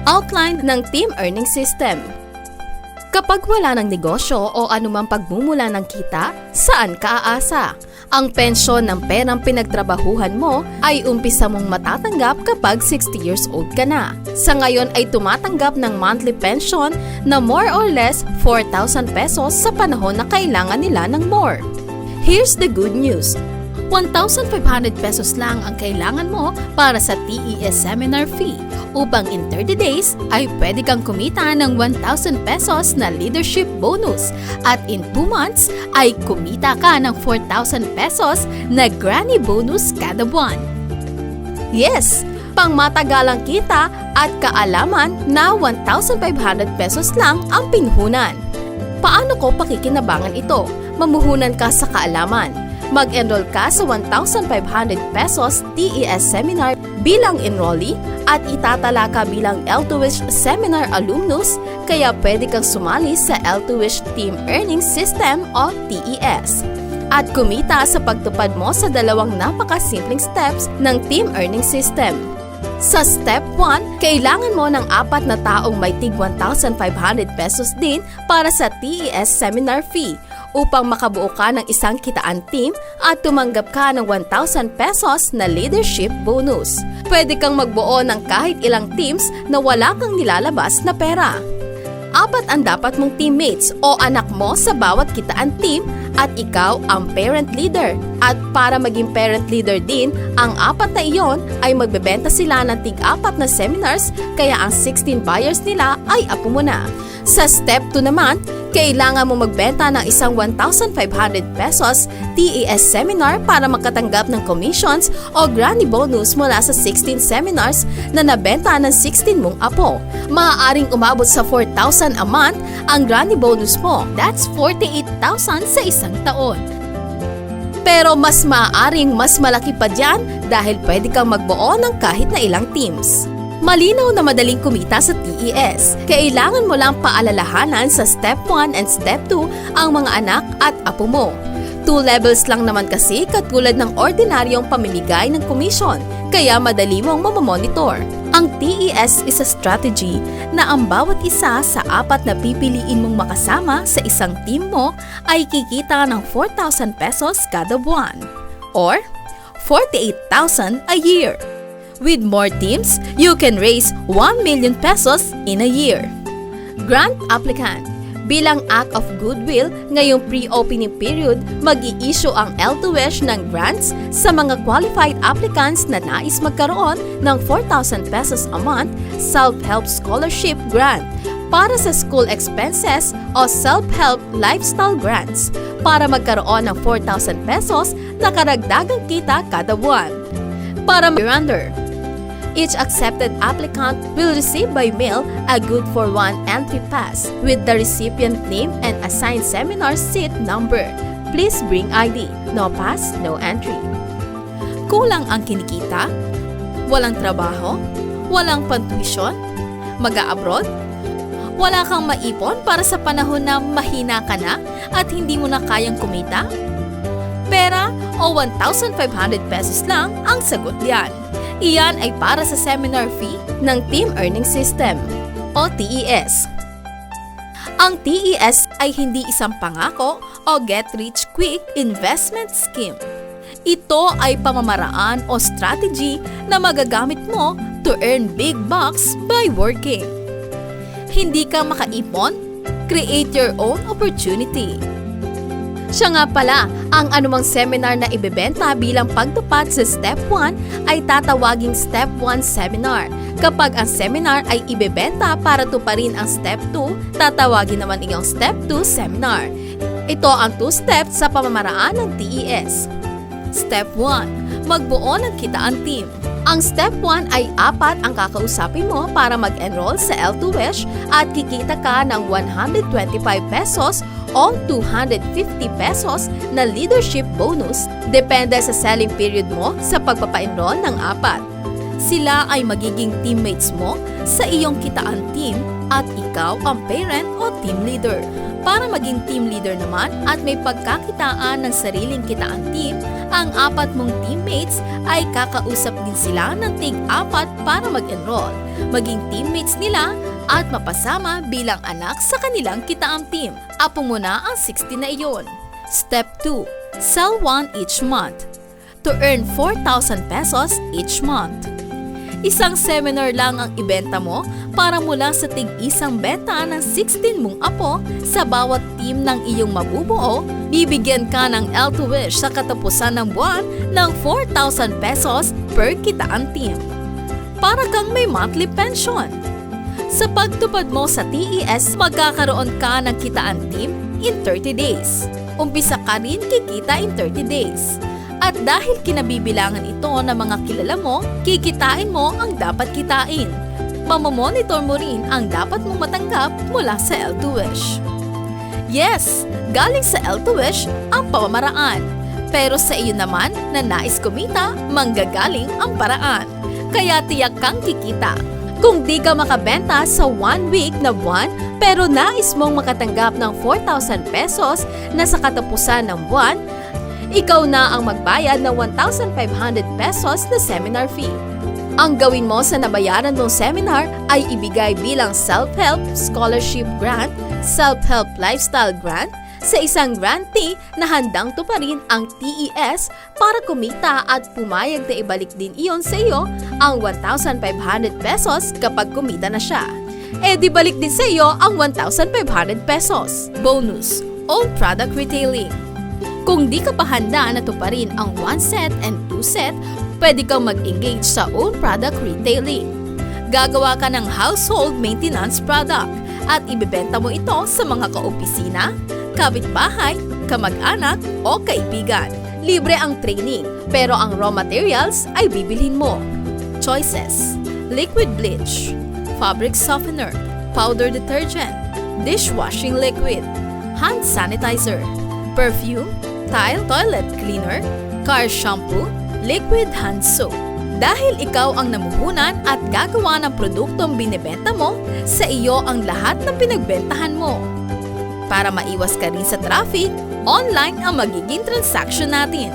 Outline ng team earning system. Kapag wala ng negosyo o anumang pagmumula ng kita, saan ka aasa? Ang pensyon ng perang pinagtrabahuhan mo ay umpisa mong matatanggap kapag 60 years old ka na. Sa ngayon ay tumatanggap ng monthly pension na more or less 4,000 pesos sa panahon na kailangan nila ng more. Here's the good news. 1,500 pesos lang ang kailangan mo para sa TES seminar fee upang in 30 days ay pwede kang kumita ng 1,000 pesos na leadership bonus at in 2 months ay kumita ka ng 4,000 pesos na granny bonus kada buwan. Yes! Pangmatagalang kita at kaalaman na 1,500 pesos lang ang pinuhunan. Paano ko pakikinabangan ito? Mamuhunan ka sa kaalaman. Mag-enroll ka sa 1,500 pesos TES seminar bilang enrollee at itatala ka bilang L2Wish seminar alumnus kaya pwede kang sumali sa L2Wish Team Earning System o TES at kumita sa pagtupad mo sa dalawang napakasimpleng steps ng Team Earning System. Sa Step 1, kailangan mo ng 4 na taong may tig 1,500 pesos din para sa TES seminar fee upang makabuo ka ng isang kitaan team at tumanggap ka ng 1,000 pesos na leadership bonus. Pwede kang magbuo ng kahit ilang teams na wala kang nilalabas na pera. 4 ang dapat mong teammates o anak mo sa bawat kitaan team at ikaw ang parent leader. At para maging parent leader din, ang 4 na iyon ay magbebenta sila ng tig-4 na seminars kaya ang 16 buyers nila ay apo mo na. Sa Step 2 naman, kailangan mo magbenta ng isang 1,500 pesos TES seminar para makatanggap ng commissions o granny bonus mula sa 16 seminars na nabenta ng 16 mong apo. Maaaring umabot sa 4,000 a month ang granny bonus mo. That's 48,000 sa isang taon. Pero mas maaaring mas malaki pa dyan dahil pwede kang magbuo ng kahit na ilang teams. Malinaw na madaling kumita sa TES. Kailangan mo lang paalalahanan sa Step 1 and Step 2 ang mga anak at apo mo. 2 levels lang naman kasi katulad ng ordinaryong pamimigay ng komisyon, kaya madali mong mamamonitor. Ang TES is a strategy na ang bawat isa sa 4 na pipiliin mong makasama sa isang team mo ay kikita ng 4,000 pesos kada buwan or 48,000 a year. With more teams, you can raise 1 million pesos in a year. Grant applicant. Bilang act of goodwill, ngayong pre-opening period, mag-i-issue ang L2Wish ng grants sa mga qualified applicants na nais magkaroon ng 4,000 pesos a month self-help scholarship grant para sa school expenses o self-help lifestyle grants para magkaroon ng 4,000 pesos na karagdagang kita kada buwan. Para surrender. Each accepted applicant will receive by mail a good-for-1 entry pass with the recipient name and assigned seminar seat number. Please bring ID. No pass, no entry. Kulang ang kinikita? Walang trabaho? Walang pantuition? Mag-a-abroad? Wala kang maipon para sa panahon na mahina ka na at hindi mo na kayang kumita? Pera o 1,500 pesos lang ang sagot diyan. Iyan ay para sa seminar fee ng Team Earning System o TES. Ang TES ay hindi isang pangako o get-rich-quick investment scheme. Ito ay pamamaraan o strategy na magagamit mo to earn big bucks by working. Hindi ka makaipon? Create your own opportunity. Siya nga pala, ang anumang seminar na ibebenta bilang pagtupad sa Step 1 ay tatawaging Step 1 seminar. Kapag ang seminar ay ibebenta para tuparin ang Step 2, tatawagin naman iyong Step 2 seminar. Ito ang 2 steps sa pamamaraan ng TES. Step 1. Magbuo ng kitaan team. Ang Step 1 ay 4 ang kakausapin mo para mag-enroll sa L2Wish at kikita ka ng 125 pesos o 250 pesos na leadership bonus depende sa selling period mo sa pagpapa-enroll ng 4. Sila ay magiging teammates mo sa iyong kitaan team at ikaw ang parent o team leader. Para maging team leader naman at may pagkakitaan ng sariling kitaan team, Ang 4 mong teammates ay kakausap din sila ng tig-4 para mag-enroll, maging teammates nila at mapasama bilang anak sa kanilang kitaang team. Apo mo na ang 60 na iyon. Step 2. Sell 1 each month to earn 4,000 pesos each month. Isang seminar lang ang ibenta mo para mula sa tig-isang benta ng 16 mong apo sa bawat team ng iyong mabubuo, bibigyan ka ng L2Wish sa katapusan ng buwan ng 4,000 pesos per kitaan team. Para kang may monthly pension. Sa pagtupad mo sa TES, magkakaroon ka ng kitaan team in 30 days. Umpisa ka rin kikita in 30 days. At dahil kinabibilangan ito ng mga kilala mo, kikitain mo ang dapat kitain. Mamamonitor mo rin ang dapat mong matanggap mula sa L2Wish. Yes, galing sa L2Wish ang pamamaraan. Pero sa iyo naman na nais kumita, manggagaling ang paraan. Kaya tiyak kang kikita. Kung di ka makabenta sa 1 week na buwan, pero nais mong makatanggap ng 4,000 pesos na sa katapusan ng buwan, ikaw na ang magbayad ng 1,500 pesos na seminar fee. Ang gawin mo sa nabayaran mong seminar ay ibigay bilang self-help scholarship grant, self-help lifestyle grant, sa isang grantee na handang tuparin ang TES para kumita at pumayag na ibalik din iyon sa iyo ang 1,500 pesos kapag kumita na siya. E di balik din sa iyo ang 1,500 pesos. Bonus, own product retailing. Kung di ka pa handa na tuparin ang 1 set and 2 set, pwede kang mag-engage sa own product retailing. Gagawa ka ng household maintenance product at ibebenta mo ito sa mga kaopisina, kapitbahay, kamag-anak o kaibigan. Libre ang training, pero ang raw materials ay bibilhin mo. Choices: liquid bleach, fabric softener, powder detergent, dishwashing liquid, hand sanitizer, perfume, tile toilet cleaner, car shampoo, liquid hand soap. Dahil ikaw ang namuhunan at gagawa ng produktong binibenta mo, sa iyo ang lahat ng pinagbentahan mo. Para maiwas ka rin sa traffic, online ang magiging transaction natin.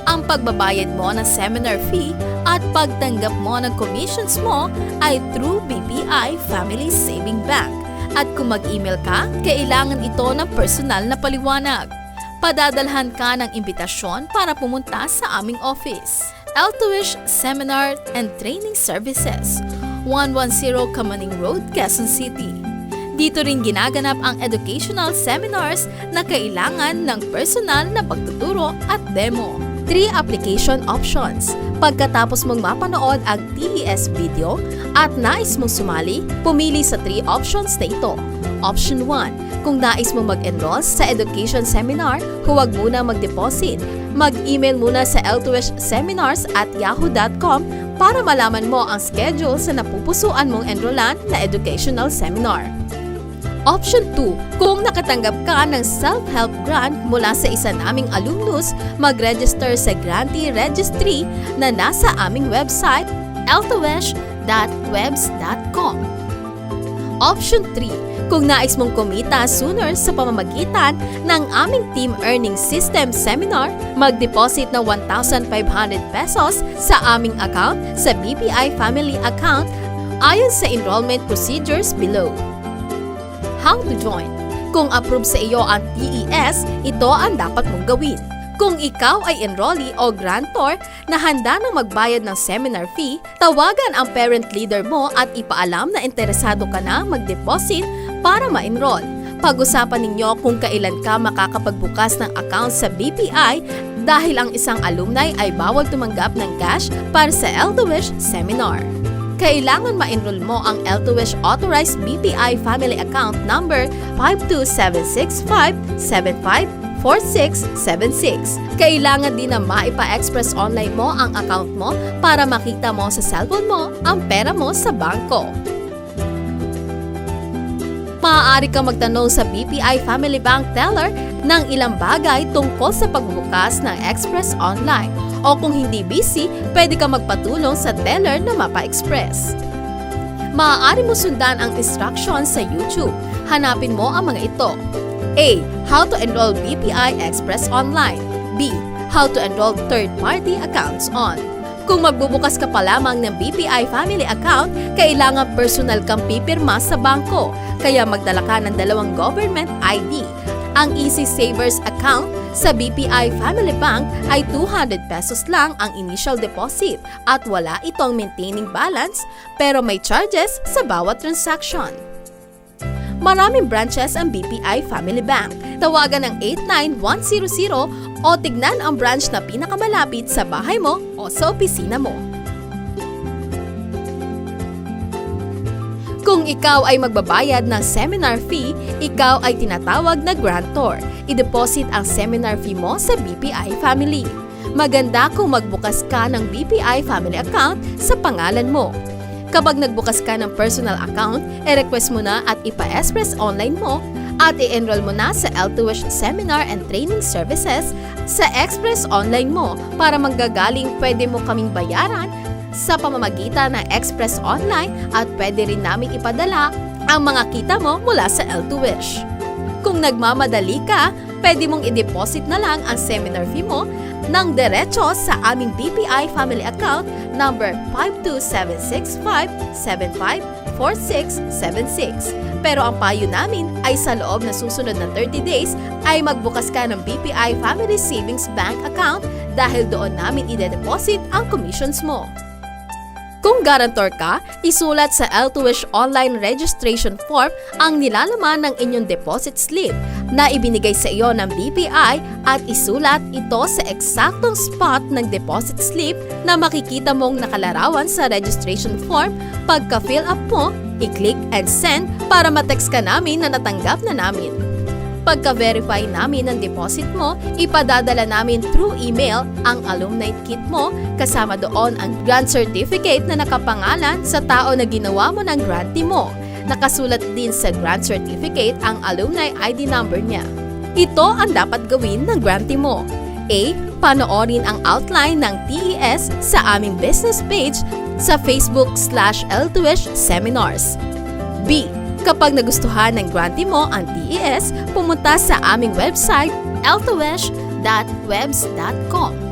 Ang pagbabayad mo ng seminar fee at pagtanggap mo ng commissions mo ay through BPI Family Saving Bank. At kung mag-email ka, kailangan ito ng personal na paliwanag. Padadalhan ka ng imbitasyon para pumunta sa aming office. L2Wish Seminar and Training Services, 110 Kamaning Road, Quezon City. Dito rin ginaganap ang educational seminars na kailangan ng personal na pagtuturo at demo. 3 application options. Pagkatapos mong mapanood ang TES video at nais mong sumali, pumili sa 3 options na ito. Option 1. Kung nais mong mag-enroll sa education seminar, huwag muna mag-deposit. Mag-email muna sa l2wishseminars@yahoo.com para malaman mo ang schedule sa napupusuan mong enrollan na educational seminar. Option 2. Kung nakatanggap ka ng self-help grant mula sa isa naming alumnus, mag-register sa grantee registry na nasa aming website l2wish.webs.com. Option 3. Kung nais mong kumita sooner sa pamamagitan ng aming Team Earning System Seminar, mag-deposit ng 1,500 pesos sa aming account sa BPI Family Account ayon sa enrollment procedures below. How to join? Kung approve sa iyo ang TES, ito ang dapat mong gawin. Kung ikaw ay enrollee o grantor na handa nang magbayad ng seminar fee, tawagan ang parent leader mo at ipaalam na interesado ka na mag-deposit para ma-enroll. Pag-usapan ninyo kung kailan ka makakapagbukas ng account sa BPI dahil ang isang alumni ay bawal tumanggap ng cash para sa L2Wish seminar. Kailangan ma-enroll mo ang L2Wish Authorized BPI Family Account number 52765754676. Kailangan din na maipa-express online mo ang account mo para makita mo sa cellphone mo ang pera mo sa bangko. Maaari kang magtanong sa BPI Family Bank Teller ng ilang bagay tungkol sa pagbubukas ng Express Online. O kung hindi busy, pwede kang magpatulong sa teller na mapa-express. Maaari mo sundan ang instructions sa YouTube. Hanapin mo ang mga ito. A. How to enroll BPI Express Online. B. How to enroll third-party accounts on. Kung magbubukas ka pa lamang ng BPI Family Account, kailangan personal kang pipirma sa bangko, kaya magdala ka ng 2 government ID. Ang Easy Savers Account sa BPI Family Bank ay 200 pesos lang ang initial deposit at wala itong maintaining balance pero may charges sa bawat transaction. Maraming branches ang BPI Family Bank. Tawagan ang 89100 o tignan ang branch na pinakamalapit sa bahay mo o sa opisina mo. Kung ikaw ay magbabayad ng seminar fee, ikaw ay tinatawag na grantor. I-deposit ang seminar fee mo sa BPI Family. Maganda kung magbukas ka ng BPI Family account sa pangalan mo. Kapag nagbukas ka ng personal account, i-request mo na at ipa-express online mo at i-enroll mo na sa L2Wish Seminar and Training Services sa Express Online mo para manggagaling pwede mo kaming bayaran sa pamamagitan ng Express Online at pwede rin namin ipadala ang mga kita mo mula sa L2Wish. Kung nagmamadali ka, pwede mong i-deposit na lang ang seminar fee mo ng diretso sa aming BPI Family Account number 52765754676. Pero ang payo namin ay sa loob na susunod na 30 days ay magbukas ka ng BPI Family Savings Bank account dahil doon namin i-deposit ang commissions mo. Kung guarantor ka, isulat sa L2Wish online registration form ang nilalaman ng inyong deposit slip na ibinigay sa iyo ng BPI at isulat ito sa eksaktong spot ng deposit slip na makikita mong nakalarawan sa registration form. Pagka-fill up mo, i-click and send para ma-text ka namin na natanggap na namin. Pagka-verify namin ng deposit mo, ipadadala namin through email ang alumni kit mo kasama doon ang grant certificate na nakapangalan sa tao na ginawa mo ng grantee mo. Nakasulat din sa grant certificate ang alumni ID number niya. Ito ang dapat gawin ng grantee mo. A. Panoorin ang outline ng TES sa aming business page sa Facebook/L2Wish Seminars. B. Kapag nagustuhan ng grantee mo ang TES, pumunta sa aming website l2wish.webs.com.